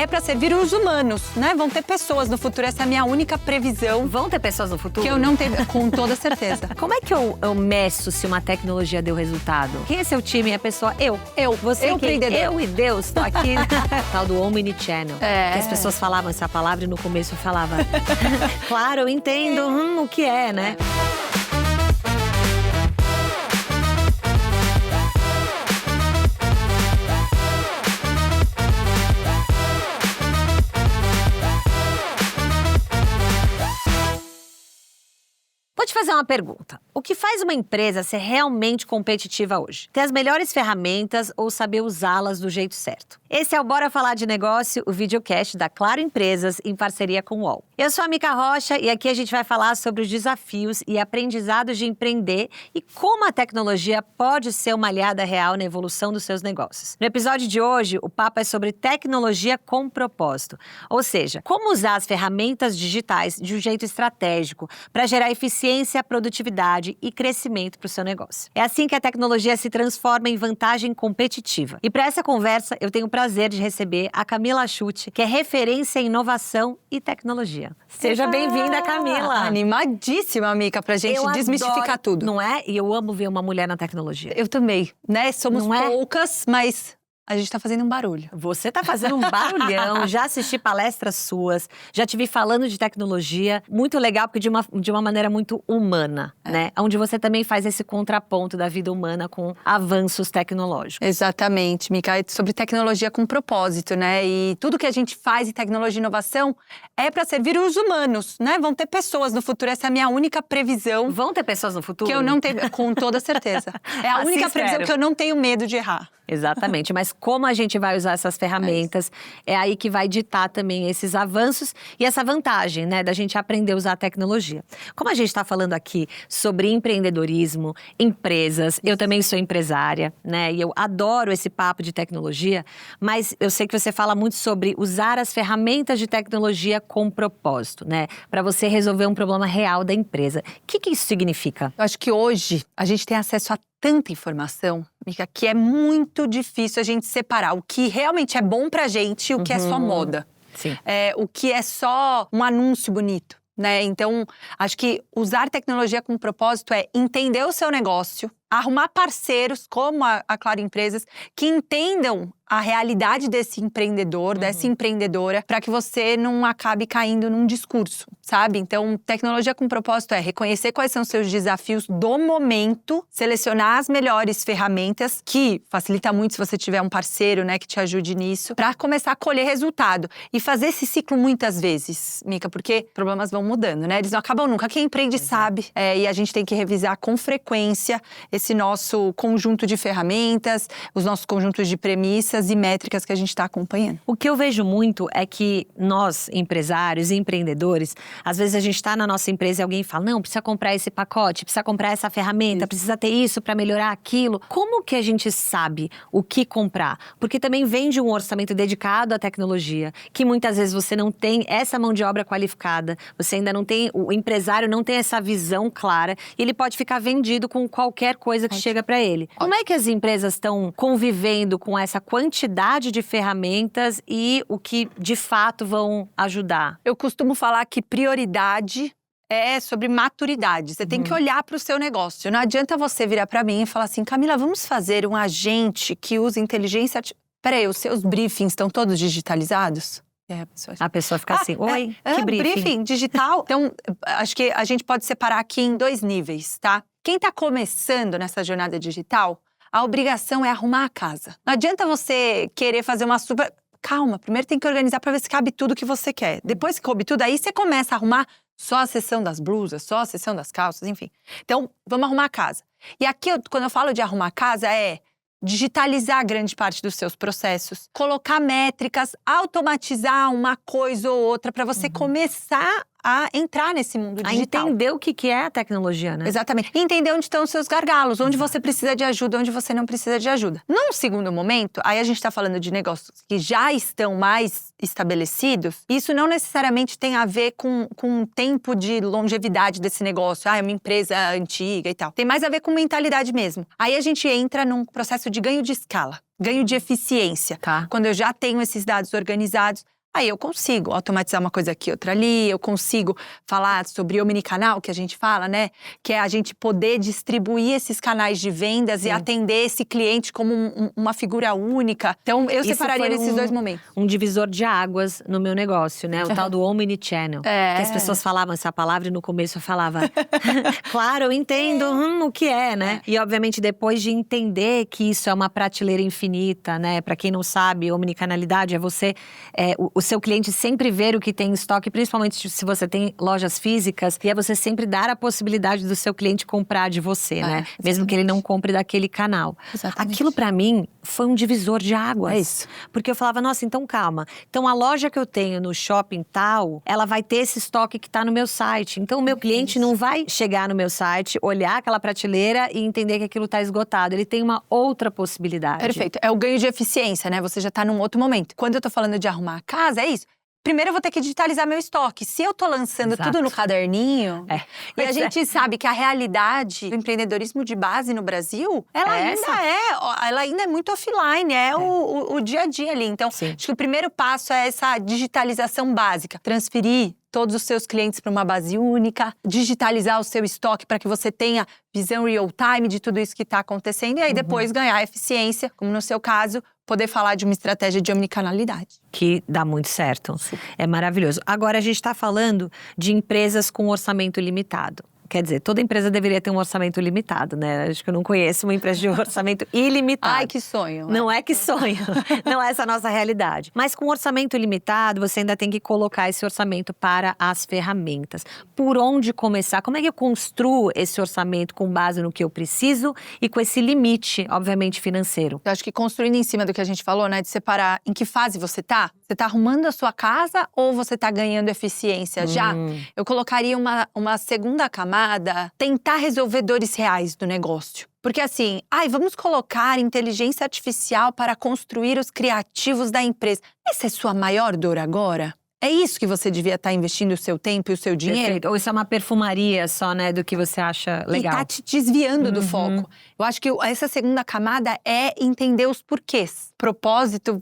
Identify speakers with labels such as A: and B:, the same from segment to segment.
A: é para servir os humanos, né? Vão ter pessoas no futuro, essa é a minha única previsão.
B: Vão ter pessoas no futuro?
A: Que eu não tenho, com toda certeza.
B: Como é que eu meço se uma tecnologia deu resultado? Quem é seu time? É a pessoa? Eu. Você
A: eu, empreendedor.
B: Eu e Deus, tô aqui. Tal do Omnichannel. Que as pessoas falavam essa palavra e no começo eu falava… Claro, eu entendo o que é, né? Vou te fazer uma pergunta. O que faz uma empresa ser realmente competitiva hoje? Ter as melhores ferramentas ou saber usá-las do jeito certo? Esse é o Bora Falar de Negócio, o videocast da Claro Empresas, em parceria com o UOL. Eu sou a Mica Rocha e aqui a gente vai falar sobre os desafios e aprendizados de empreender e como a tecnologia pode ser uma aliada real na evolução dos seus negócios. No episódio de hoje, o papo é sobre tecnologia com propósito, ou seja, como usar as ferramentas digitais de um jeito estratégico para gerar eficiência, produtividade e crescimento para o seu negócio. É assim que a tecnologia se transforma em vantagem competitiva. E para essa conversa, eu tenho o prazer de receber a Camila Schutt, que é referência em inovação e tecnologia. Seja bem-vinda, Camila!
A: Animadíssima, Mica, pra gente desmistificar tudo.
B: Não é? E eu amo ver uma mulher na tecnologia.
A: Eu também, né? Somos poucas, mas… a gente tá fazendo um barulho.
B: Você tá fazendo um barulhão. Já assisti palestras suas, já te vi falando de tecnologia. Muito legal, porque de uma maneira muito humana, né? Onde você também faz esse contraponto da vida humana com avanços tecnológicos.
A: Exatamente, Mica. É sobre tecnologia com propósito, né? E tudo que a gente faz em tecnologia e inovação é para servir os humanos, né? Vão ter pessoas no futuro, essa é a minha única previsão.
B: Vão ter pessoas no futuro?
A: Que eu não tenho, com toda certeza. É a única previsão que eu não tenho medo de errar.
B: Exatamente, mas como a gente vai usar essas ferramentas, é aí que vai ditar também esses avanços e essa vantagem, né, da gente aprender a usar a tecnologia. Como a gente está falando aqui sobre empreendedorismo, empresas, eu também sou empresária, né, e eu adoro esse papo de tecnologia, mas eu sei que você fala muito sobre usar as ferramentas de tecnologia com propósito, né, para você resolver um problema real da empresa. O que isso significa?
A: Eu acho que hoje a gente tem acesso a tanta informação, Mica, que é muito difícil a gente separar o que realmente é bom pra gente e o que é só moda.
B: Sim.
A: O que é só um anúncio bonito, né? Então, acho que usar tecnologia com propósito é entender o seu negócio, arrumar parceiros como a Claro Empresas que entendam a realidade desse empreendedor, dessa empreendedora, para que você não acabe caindo num discurso, sabe? Então, tecnologia com propósito é reconhecer quais são os seus desafios do momento, selecionar as melhores ferramentas, que facilita muito se você tiver um parceiro, né, que te ajude nisso, para começar a colher resultado. E fazer esse ciclo muitas vezes, Mica, porque problemas vão mudando, né? Eles não acabam nunca. Quem empreende sabe. E a gente tem que revisar com frequência esse nosso conjunto de ferramentas, os nossos conjuntos de premissas e métricas que a gente está acompanhando.
B: O que eu vejo muito é que nós, empresários e empreendedores, às vezes a gente está na nossa empresa e alguém fala, não, precisa comprar esse pacote, precisa comprar essa ferramenta, precisa ter isso para melhorar aquilo. Como que a gente sabe o que comprar? Porque também vem de um orçamento dedicado à tecnologia, que muitas vezes você não tem essa mão de obra qualificada, você ainda não tem, o empresário não tem essa visão clara e ele pode ficar vendido com qualquer coisa que chega para ele. Como é que as empresas estão convivendo com essa quantidade de ferramentas e o que de fato vão ajudar?
A: Eu costumo falar que prioridade é sobre maturidade. Você tem que olhar para o seu negócio. Não adianta você virar para mim e falar assim, Camila, vamos fazer um agente que usa inteligência artificial. Peraí, os seus briefings estão todos digitalizados?
B: A pessoa fica assim, oi, que briefing?
A: Digital. Então, acho que a gente pode separar aqui em 2 níveis, tá? Quem está começando nessa jornada digital, a obrigação é arrumar a casa. Não adianta você querer fazer uma super… Calma, primeiro tem que organizar para ver se cabe tudo que você quer. Depois que coube tudo, aí você começa a arrumar só a seção das blusas, só a seção das calças, enfim. Então, vamos arrumar a casa. E aqui, quando eu falo de arrumar a casa, é digitalizar grande parte dos seus processos, colocar métricas, automatizar uma coisa ou outra para você começar a entrar nesse mundo digital.
B: A entender o que é a tecnologia, né?
A: Exatamente. E entender onde estão os seus gargalos, onde você precisa de ajuda, onde você não precisa de ajuda. Num segundo momento, aí a gente está falando de negócios que já estão mais estabelecidos, isso não necessariamente tem a ver com o tempo de longevidade desse negócio. É uma empresa antiga e tal. Tem mais a ver com mentalidade mesmo. Aí a gente entra num processo de ganho de escala. ganho de eficiência.
B: Tá.
A: Quando eu já tenho esses dados organizados, aí eu consigo automatizar uma coisa aqui, outra ali, eu consigo falar sobre omnicanal, que a gente fala, né? Que é a gente poder distribuir esses canais de vendas e atender esse cliente como uma figura única. Então, eu separaria nesses dois momentos.
B: Um divisor de águas no meu negócio, né? O tal do omnichannel. Que as pessoas falavam essa palavra e no começo eu falava, claro, eu entendo o que é, né? E obviamente depois de entender que isso é uma prateleira infinita, né? Pra quem não sabe, omnicanalidade é você… o seu cliente sempre ver o que tem em estoque, principalmente se você tem lojas físicas, e é você sempre dar a possibilidade do seu cliente comprar de você, né? Mesmo que ele não compre daquele canal.
A: Exatamente.
B: Aquilo pra mim foi um divisor de águas.
A: É isso.
B: Porque eu falava, nossa, então calma. Então a loja que eu tenho no shopping tal, ela vai ter esse estoque que tá no meu site. Então o meu cliente não vai chegar no meu site, olhar aquela prateleira e entender que aquilo tá esgotado. Ele tem uma outra possibilidade.
A: Perfeito. É o ganho de eficiência, né? Você já tá num outro momento. Quando eu tô falando de arrumar a casa, é isso. Primeiro eu vou ter que digitalizar meu estoque. Se eu tô lançando tudo no caderninho… E a gente sabe que a realidade do empreendedorismo de base no Brasil, ela ainda é muito offline, o dia a dia ali. Então, acho que o primeiro passo é essa digitalização básica. Transferir todos os seus clientes para uma base única, digitalizar o seu estoque para que você tenha visão real time de tudo isso que está acontecendo. E aí depois ganhar eficiência, como no seu caso, poder falar de uma estratégia de omnicanalidade.
B: Que dá muito certo. É maravilhoso. Agora a gente está falando de empresas com orçamento limitado. Quer dizer, toda empresa deveria ter um orçamento limitado, né? Acho que eu não conheço uma empresa de orçamento ilimitado.
A: Ai, que sonho.
B: Não é que sonho. Não é essa a nossa realidade. Mas com orçamento limitado, você ainda tem que colocar esse orçamento para as ferramentas. Por onde começar? Como é que eu construo esse orçamento com base no que eu preciso e com esse limite, obviamente, financeiro?
A: Eu acho que construindo em cima do que a gente falou, né? De separar em que fase você tá. Você tá arrumando a sua casa ou você tá ganhando eficiência já? Eu colocaria uma segunda camada, tentar resolver dores reais do negócio. Porque assim, vamos colocar inteligência artificial para construir os criativos da empresa. Essa é sua maior dor agora? É isso que você devia estar investindo o seu tempo e o seu dinheiro?
B: Perfeito. Ou isso é uma perfumaria só, né, do que você acha legal.
A: E tá te desviando do foco. Eu acho que essa segunda camada é entender os porquês. Propósito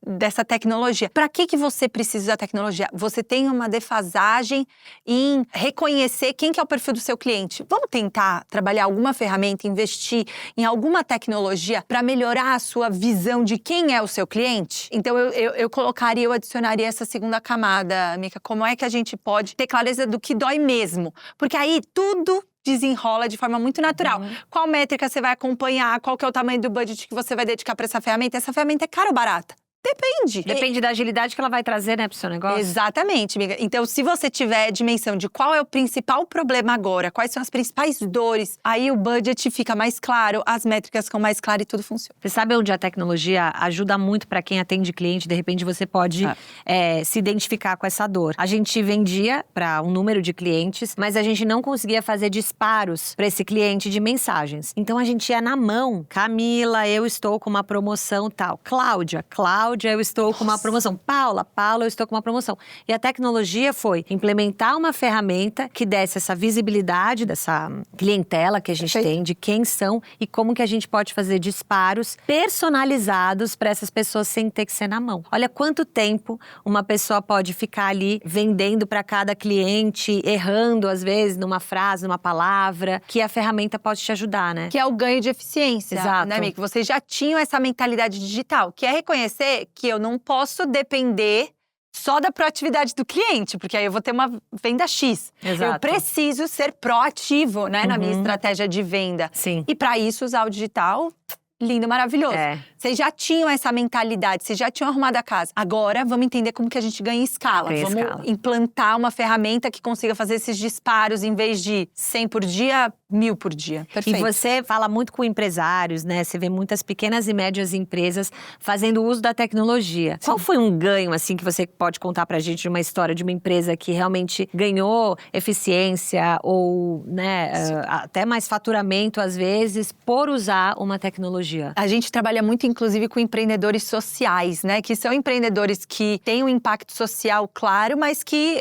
A: dessa tecnologia. Para que você precisa da tecnologia? Você tem uma defasagem em reconhecer quem que é o perfil do seu cliente. Vamos tentar trabalhar alguma ferramenta, investir em alguma tecnologia para melhorar a sua visão de quem é o seu cliente? Então eu adicionaria essa segunda camada, Mica. Como é que a gente pode ter clareza do que dói mesmo? Porque aí tudo desenrola de forma muito natural. Qual métrica você vai acompanhar? Qual que é o tamanho do budget que você vai dedicar para essa ferramenta? Essa ferramenta é cara ou barata? Depende.
B: Depende da agilidade que ela vai trazer, né, pro seu negócio.
A: Exatamente, amiga. Então, se você tiver dimensão de qual é o principal problema agora, quais são as principais dores, aí o budget fica mais claro, as métricas ficam mais claras e tudo funciona.
B: Você sabe onde a tecnologia ajuda muito para quem atende cliente? De repente você pode se identificar com essa dor. A gente vendia para um número de clientes, mas a gente não conseguia fazer disparos para esse cliente de mensagens. Então a gente ia na mão. Camila, eu estou com uma promoção tal. Cláudia, eu estou com uma promoção. Paula, eu estou com uma promoção. E a tecnologia foi implementar uma ferramenta que desse essa visibilidade dessa clientela que a gente tem, de quem são e como que a gente pode fazer disparos personalizados para essas pessoas sem ter que ser na mão. Olha quanto tempo uma pessoa pode ficar ali vendendo para cada cliente, errando às vezes numa frase, numa palavra, que a ferramenta pode te ajudar, né?
A: Que é o ganho de eficiência,
B: Exato.
A: né, amiga? Vocês já tinham essa mentalidade digital, que é reconhecer que eu não posso depender só da proatividade do cliente, porque aí eu vou ter uma venda X.
B: Exato.
A: Eu preciso ser proativo, né, na minha estratégia de venda.
B: Sim.
A: E para isso usar o digital, lindo, maravilhoso. Vocês já tinham essa mentalidade, vocês já tinham arrumado a casa. Agora, vamos entender como que a gente ganha escala. Vamos implantar uma ferramenta que consiga fazer esses disparos, em vez de 100 por dia, 1000 por dia. Perfeito.
B: E você fala muito com empresários, né? Você vê muitas pequenas e médias empresas fazendo uso da tecnologia. Qual foi um ganho, assim, que você pode contar pra gente de uma história de uma empresa que realmente ganhou eficiência ou, né, até mais faturamento, às vezes, por usar uma tecnologia?
A: A gente trabalha muito, inclusive, com empreendedores sociais, né? Que são empreendedores que têm um impacto social claro, mas que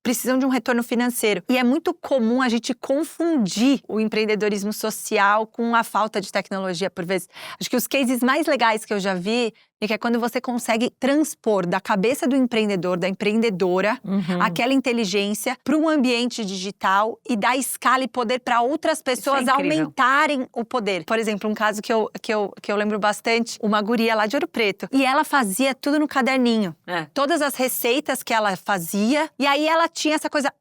A: precisam de um retorno financeiro. E é muito comum a gente confundir o empreendedorismo social com a falta de tecnologia, por vezes. Acho que os cases mais legais que eu já vi é que é quando você consegue transpor da cabeça do empreendedor, da empreendedora, aquela inteligência para um ambiente digital e dar escala e poder para outras pessoas aumentarem o poder. Por exemplo, um caso que eu lembro bastante, uma guria lá de Ouro Preto. E ela fazia tudo no caderninho. Todas as receitas que ela fazia. E aí ela tinha essa coisa,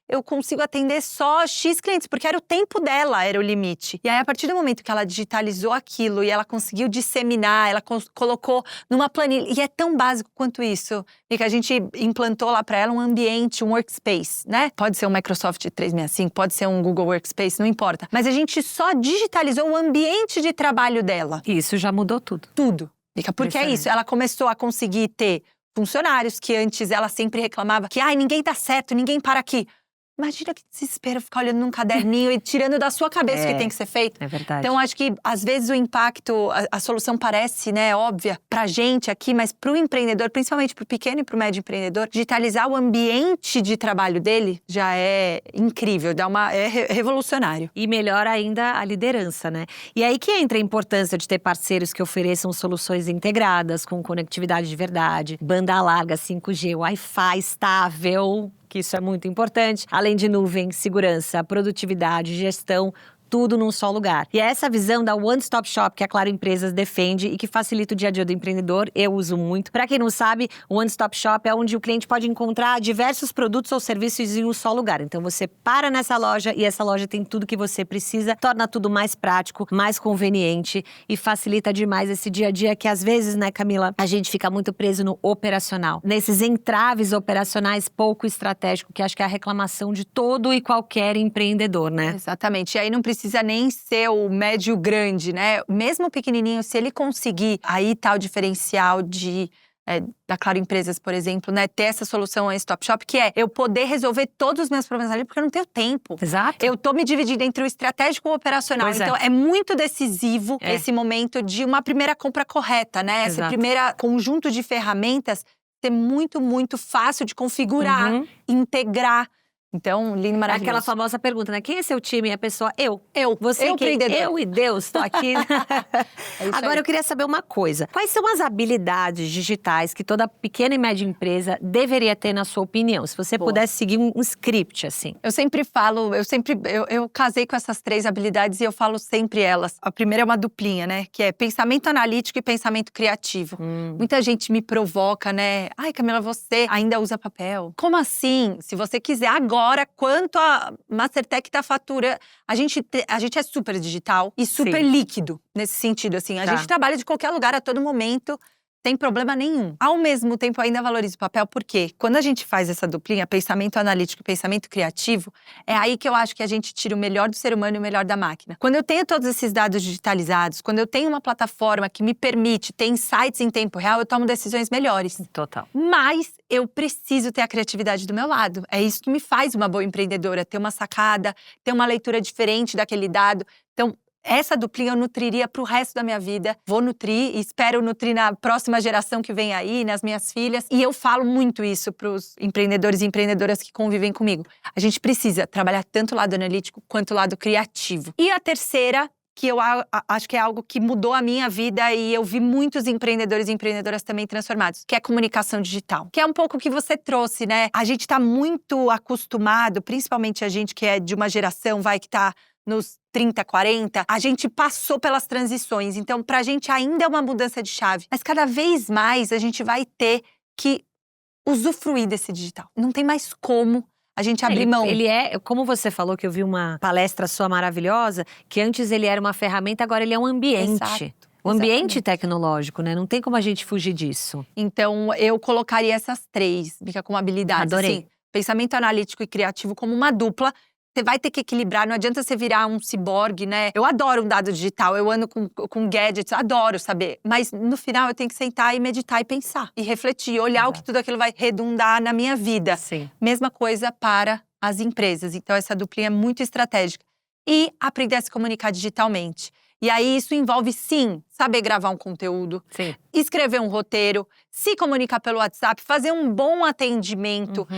A: eu consigo atender só X clientes, porque era o tempo dela, era o limite. E aí, a partir do momento que ela digitalizou aquilo e ela conseguiu disseminar, ela colocou numa planilha. E é tão básico quanto isso, que a gente implantou lá para ela um ambiente, um workspace, né? Pode ser um Microsoft 365, pode ser um Google Workspace, não importa. Mas a gente só digitalizou o ambiente de trabalho dela.
B: Isso já mudou tudo.
A: Tudo. Porque é isso, ela começou a conseguir ter funcionários que antes ela sempre reclamava que ninguém tá certo, ninguém para aqui. Imagina que desespero ficar olhando num caderninho e tirando da sua cabeça o que tem que ser feito.
B: É verdade.
A: Então, acho que, às vezes, o impacto, a solução parece, né, óbvia pra gente aqui, mas pro empreendedor, principalmente pro pequeno e pro médio empreendedor, digitalizar o ambiente de trabalho dele já é incrível, é revolucionário.
B: E melhor ainda a liderança, né? E aí que entra a importância de ter parceiros que ofereçam soluções integradas, com conectividade de verdade, banda larga, 5G, Wi-Fi estável, que isso é muito importante, além de nuvem, segurança, produtividade, gestão, tudo num só lugar. E é essa visão da One Stop Shop que a Claro Empresas defende e que facilita o dia a dia do empreendedor. Eu uso muito. Para quem não sabe, o One Stop Shop é onde o cliente pode encontrar diversos produtos ou serviços em um só lugar. Então você para nessa loja e essa loja tem tudo que você precisa, torna tudo mais prático, mais conveniente e facilita demais esse dia a dia que às vezes, né, Camila, a gente fica muito preso no operacional. Nesses entraves operacionais pouco estratégico, que acho que é a reclamação de todo e qualquer empreendedor, né?
A: Exatamente. E aí não precisa nem ser o médio grande, né? Mesmo o pequenininho, se ele conseguir aí tá o diferencial da Claro Empresas, por exemplo, né? Ter essa solução One Stop Shop, que é eu poder resolver todos os meus problemas ali, porque eu não tenho tempo.
B: Exato.
A: Eu tô me dividindo entre o estratégico e o operacional. Então, é muito decisivo esse momento de uma primeira compra correta, né? Esse primeiro conjunto de ferramentas ser muito, muito fácil de configurar, integrar. Então, lindo, maravilhoso.
B: Aquela famosa pergunta, né? Quem é seu time? E a pessoa, eu. Você
A: eu, empreendedor.
B: Eu e Deus, tô aqui. Agora, eu queria saber uma coisa. Quais são as habilidades digitais que toda pequena e média empresa deveria ter, na sua opinião? Se você pudesse seguir um script, assim.
A: Eu sempre falo, eu casei com essas 3 habilidades e eu falo sempre elas. A primeira é uma duplinha, né? Que é pensamento analítico e pensamento criativo. Muita gente me provoca, né? Ai, Camila, você ainda usa papel. Como assim? Se você quiser agora, quanto a Mastertech tá fatura, a gente é super digital e super líquido nesse sentido, assim. A gente trabalha de qualquer lugar a todo momento, sem problema nenhum. Ao mesmo tempo, ainda valorizo o papel, porque quando a gente faz essa duplinha, pensamento analítico e pensamento criativo, é aí que eu acho que a gente tira o melhor do ser humano e o melhor da máquina. Quando eu tenho todos esses dados digitalizados, quando eu tenho uma plataforma que me permite ter insights em tempo real, eu tomo decisões melhores.
B: Total.
A: Mas eu preciso ter a criatividade do meu lado. É isso que me faz uma boa empreendedora, ter uma sacada, ter uma leitura diferente daquele dado. Então, essa duplinha eu nutriria pro resto da minha vida. Vou nutrir e espero nutrir na próxima geração que vem aí, nas minhas filhas. E eu falo muito isso pros empreendedores e empreendedoras que convivem comigo. A gente precisa trabalhar tanto o lado analítico quanto o lado criativo. E a terceira, que eu acho que é algo que mudou a minha vida e eu vi muitos empreendedores e empreendedoras também transformados, que é a comunicação digital. Que é um pouco o que você trouxe, né? A gente tá muito acostumado, principalmente a gente que é de uma geração, que tá nos 30, 40, a gente passou pelas transições. Então, pra gente ainda é uma mudança de chave. Mas cada vez mais a gente vai ter que usufruir desse digital. Não tem mais como a gente abrir mão.
B: Ele é, como você falou, que eu vi uma palestra sua maravilhosa, que antes ele era uma ferramenta, agora ele é um ambiente.
A: Exato.
B: Um ambiente tecnológico, né? Não tem como a gente fugir disso.
A: Então, eu colocaria essas 3, Mica, como habilidades.
B: Adorei.
A: Assim, pensamento analítico e criativo como uma dupla. Você vai ter que equilibrar, não adianta você virar um ciborgue, né? Eu adoro um dado digital, eu ando com gadgets, adoro saber. Mas no final eu tenho que sentar e meditar e pensar. E refletir, olhar o que tudo aquilo vai redundar na minha vida.
B: Sim.
A: Mesma coisa para as empresas. Então essa duplinha é muito estratégica. E aprender a se comunicar digitalmente. E aí isso envolve, sim, saber gravar um conteúdo,
B: Sim.
A: escrever um roteiro, se comunicar pelo WhatsApp, fazer um bom atendimento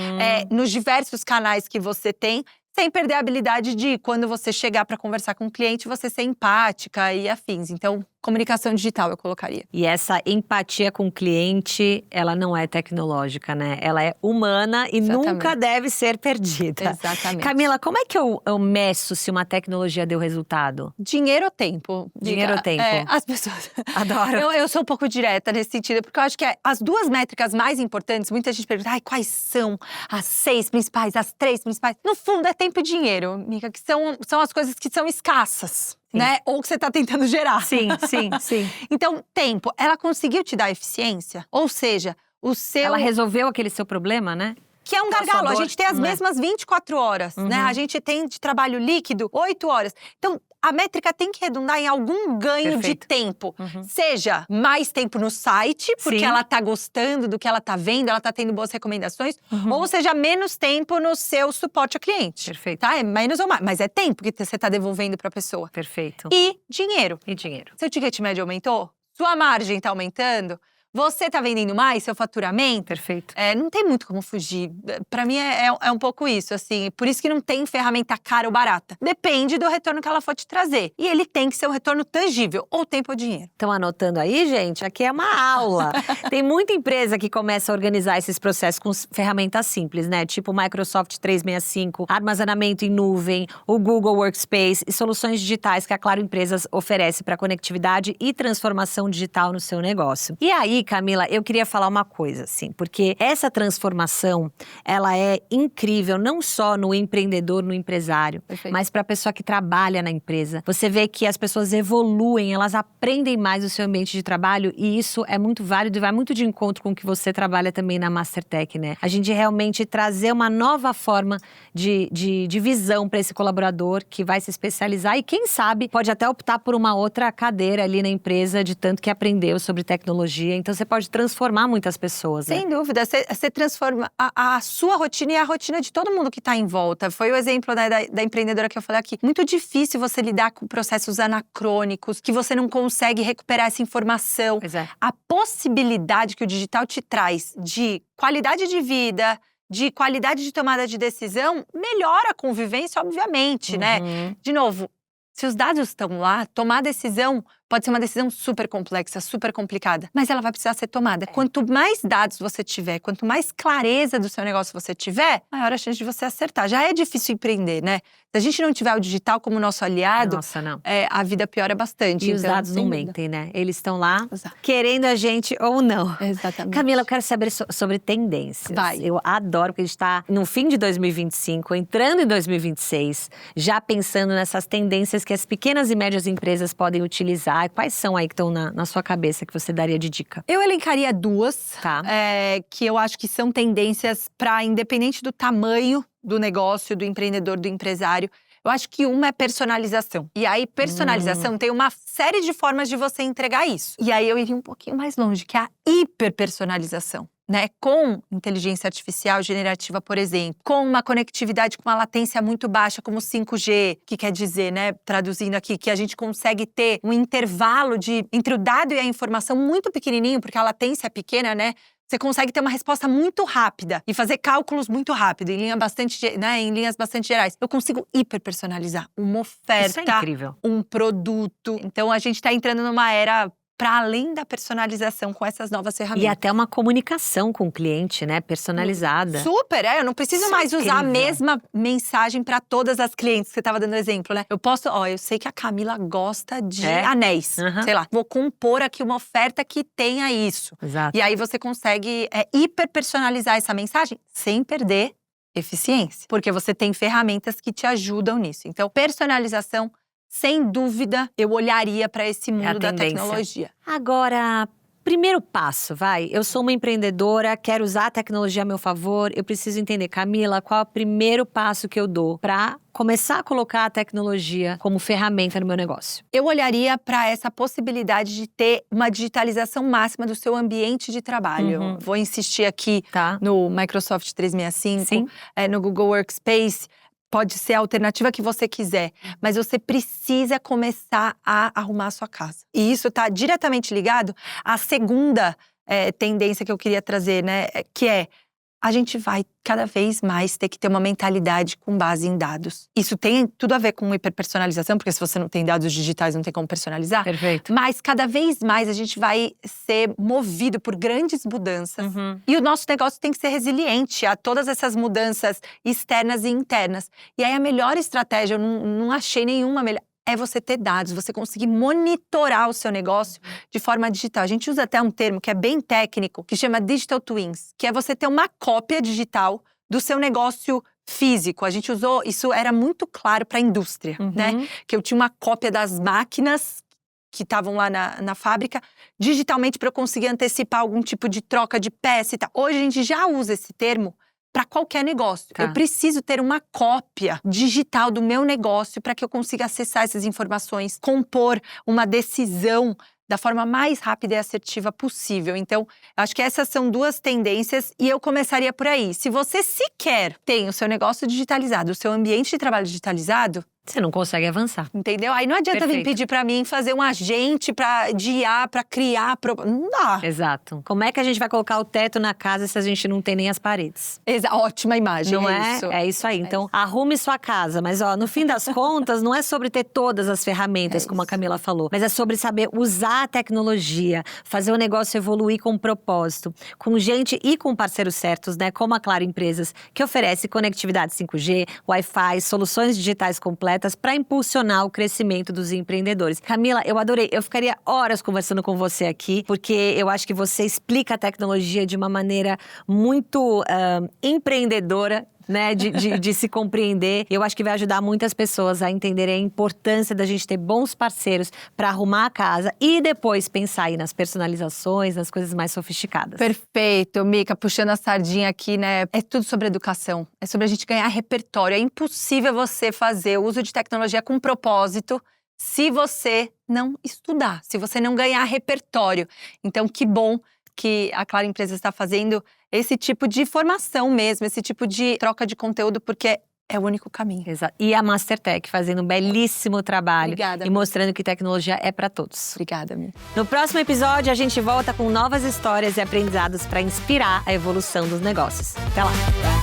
A: nos diversos canais que você tem, sem perder a habilidade de, quando você chegar para conversar com o cliente, você ser empática e afins. Então, comunicação digital eu colocaria.
B: E essa empatia com o cliente, ela não é tecnológica, né? Ela é humana e nunca deve ser perdida.
A: Exatamente.
B: Camila, como é que eu meço se uma tecnologia deu resultado?
A: Dinheiro ou tempo?
B: Dinheiro ou tempo?
A: As pessoas…
B: Adoro.
A: Eu sou um pouco direta nesse sentido, porque eu acho que as duas métricas mais importantes, muita gente pergunta, quais são as 6 principais, as 3 principais? No fundo, é tempo e dinheiro, Mica, que são as coisas que são escassas.
B: Sim.
A: Né? Ou que você tá tentando gerar.
B: Sim.
A: Então, tempo, ela conseguiu te dar eficiência? Ou seja, o seu…
B: Ela resolveu aquele seu problema, né?
A: Que é um gargalo, a gente tem as mesmas 24 horas, né? A gente tem de trabalho líquido 8 horas. Então, a métrica tem que redundar em algum ganho de tempo. Seja mais tempo no site, porque ela tá gostando do que ela tá vendo, ela tá tendo boas recomendações. Ou seja, menos tempo no seu suporte a cliente.
B: Perfeito.
A: Tá? É menos ou mais, mas é tempo que você tá devolvendo pra pessoa.
B: Perfeito.
A: E dinheiro.
B: Seu
A: ticket médio aumentou? Sua margem tá aumentando? Você tá vendendo mais, seu faturamento?
B: Perfeito.
A: Não tem muito como fugir. Pra mim é um pouco isso, assim. Por isso que não tem ferramenta cara ou barata. Depende do retorno que ela for te trazer. E ele tem que ser um retorno tangível, ou tempo ou dinheiro.
B: Estão anotando aí, gente? Aqui é uma aula. Tem muita empresa que começa a organizar esses processos com ferramentas simples, né? Tipo o Microsoft 365, armazenamento em nuvem, o Google Workspace e soluções digitais que a Claro Empresas oferece para conectividade e transformação digital no seu negócio. E aí, Camila, eu queria falar uma coisa, assim, porque essa transformação, ela é incrível, não só no empreendedor, no empresário, mas para a pessoa que trabalha na empresa. Você vê que as pessoas evoluem, elas aprendem mais o seu ambiente de trabalho e isso é muito válido e vai muito de encontro com o que você trabalha também na Mastertech, né? A gente realmente trazer uma nova forma de visão para esse colaborador que vai se especializar e, quem sabe, pode até optar por uma outra cadeira ali na empresa de tanto que aprendeu sobre tecnologia. Então, você pode transformar muitas pessoas, né?
A: Sem dúvida. Você transforma a sua rotina e a rotina de todo mundo que está em volta. Foi o exemplo, né, da empreendedora que eu falei aqui. Muito difícil você lidar com processos anacrônicos, que você não consegue recuperar essa informação.
B: Pois é.
A: A possibilidade que o digital te traz de qualidade de vida, de qualidade de tomada de decisão, melhora a convivência, obviamente, né? De novo, se os dados estão lá, tomar decisão pode ser uma decisão super complexa, super complicada, mas ela vai precisar ser tomada. Quanto mais dados você tiver, quanto mais clareza do seu negócio você tiver, maior a chance de você acertar. Já é difícil empreender, né? Se a gente não tiver o digital como nosso aliado, a vida piora bastante.
B: E os dados não mentem, né? Eles estão lá, querendo a gente ou não.
A: Exatamente.
B: Camila, eu quero saber sobre tendências. Eu adoro, porque a gente está no fim de 2025, entrando em 2026, já pensando nessas tendências que as pequenas e médias empresas podem utilizar. Quais são aí que estão na sua cabeça que você daria de dica?
A: Eu elencaria duas, que eu acho que são tendências para, independente do tamanho do negócio, do empreendedor, do empresário. Eu acho que uma é personalização. E aí, personalização tem uma série de formas de você entregar isso. E aí, eu iria um pouquinho mais longe, que é a hiperpersonalização. Né, com inteligência artificial generativa, por exemplo, com uma conectividade com uma latência muito baixa, como 5G, que quer dizer, né, traduzindo aqui, que a gente consegue ter um intervalo entre o dado e a informação muito pequenininho, porque a latência é pequena, né? Você consegue ter uma resposta muito rápida e fazer cálculos muito rápido, em linhas bastante gerais. Eu consigo hiperpersonalizar uma oferta,
B: isso é incrível.
A: Um produto. Então, a gente está entrando numa era para além da personalização com essas novas ferramentas.
B: E até uma comunicação com o cliente, né? Personalizada.
A: Super, eu não preciso mais usar a mesma mensagem para todas as clientes que você estava dando exemplo, né? Eu posso, eu sei que a Camila gosta de anéis, sei lá. Vou compor aqui uma oferta que tenha isso.
B: Exato.
A: E aí você consegue hiper personalizar essa mensagem sem perder eficiência. Porque você tem ferramentas que te ajudam nisso. Então, personalização, sem dúvida, eu olharia para esse mundo da tecnologia.
B: Agora, primeiro passo, eu sou uma empreendedora, quero usar a tecnologia a meu favor, eu preciso entender, Camila, qual é o primeiro passo que eu dou para começar a colocar a tecnologia como ferramenta no meu negócio?
A: Eu olharia para essa possibilidade de ter uma digitalização máxima do seu ambiente de trabalho. Vou insistir aqui no Microsoft 365, no Google Workspace. pode ser a alternativa que você quiser, mas você precisa começar a arrumar a sua casa. E isso está diretamente ligado à segunda tendência que eu queria trazer, né? Que é, a gente vai cada vez mais ter que ter uma mentalidade com base em dados. Isso tem tudo a ver com hiperpersonalização, porque se você não tem dados digitais, não tem como personalizar.
B: Perfeito.
A: Mas cada vez mais a gente vai ser movido por grandes mudanças. E o nosso negócio tem que ser resiliente a todas essas mudanças externas e internas. E aí a melhor estratégia, eu não achei nenhuma melhor, é você ter dados, você conseguir monitorar o seu negócio de forma digital. A gente usa até um termo que é bem técnico, que chama Digital Twins, que é você ter uma cópia digital do seu negócio físico. A gente usou, isso era muito claro para a indústria, né? Que eu tinha uma cópia das máquinas que estavam lá na fábrica, digitalmente para eu conseguir antecipar algum tipo de troca de peça e tal. Hoje a gente já usa esse termo para qualquer negócio.
B: Tá.
A: Eu preciso ter uma cópia digital do meu negócio para que eu consiga acessar essas informações, compor uma decisão da forma mais rápida e assertiva possível. Então, acho que essas são duas tendências e eu começaria por aí. Se você sequer tem o seu negócio digitalizado, o seu ambiente de trabalho digitalizado,
B: Você não consegue avançar.
A: entendeu? Aí não adianta vir
B: Perfeito.
A: pedir para mim fazer um agente de IA para criar. Não dá.
B: Exato. Como é que a gente vai colocar o teto na casa se a gente não tem nem as paredes?
A: Ótima imagem,
B: Não
A: é isso.
B: É isso aí. Então, arrume sua casa. Mas, ó, no fim das contas, não é sobre ter todas as ferramentas, como a Camila falou. Mas é sobre saber usar a tecnologia, fazer o negócio evoluir com propósito. Com gente e com parceiros certos, né? Como a Claro Empresas, que oferece conectividade 5G, Wi-Fi, soluções digitais completas para impulsionar o crescimento dos empreendedores. Camila, eu adorei. Eu ficaria horas conversando com você aqui, porque eu acho que você explica a tecnologia de uma maneira muito empreendedora, né, de se compreender. Eu acho que vai ajudar muitas pessoas a entenderem a importância da gente ter bons parceiros para arrumar a casa e depois pensar aí nas personalizações, nas coisas mais sofisticadas.
A: Perfeito, Mica, puxando a sardinha aqui, né? É tudo sobre educação, é sobre a gente ganhar repertório. É impossível você fazer o uso de tecnologia com propósito se você não estudar, se você não ganhar repertório. Então, que bom que a Claro Empresas está fazendo esse tipo de formação mesmo, esse tipo de troca de conteúdo, porque é o único caminho.
B: Exato. E a Mastertech fazendo um belíssimo trabalho.
A: Obrigada,
B: e mostrando que tecnologia é para todos.
A: Obrigada, Mica.
B: No próximo episódio, a gente volta com novas histórias e aprendizados para inspirar a evolução dos negócios. Até lá!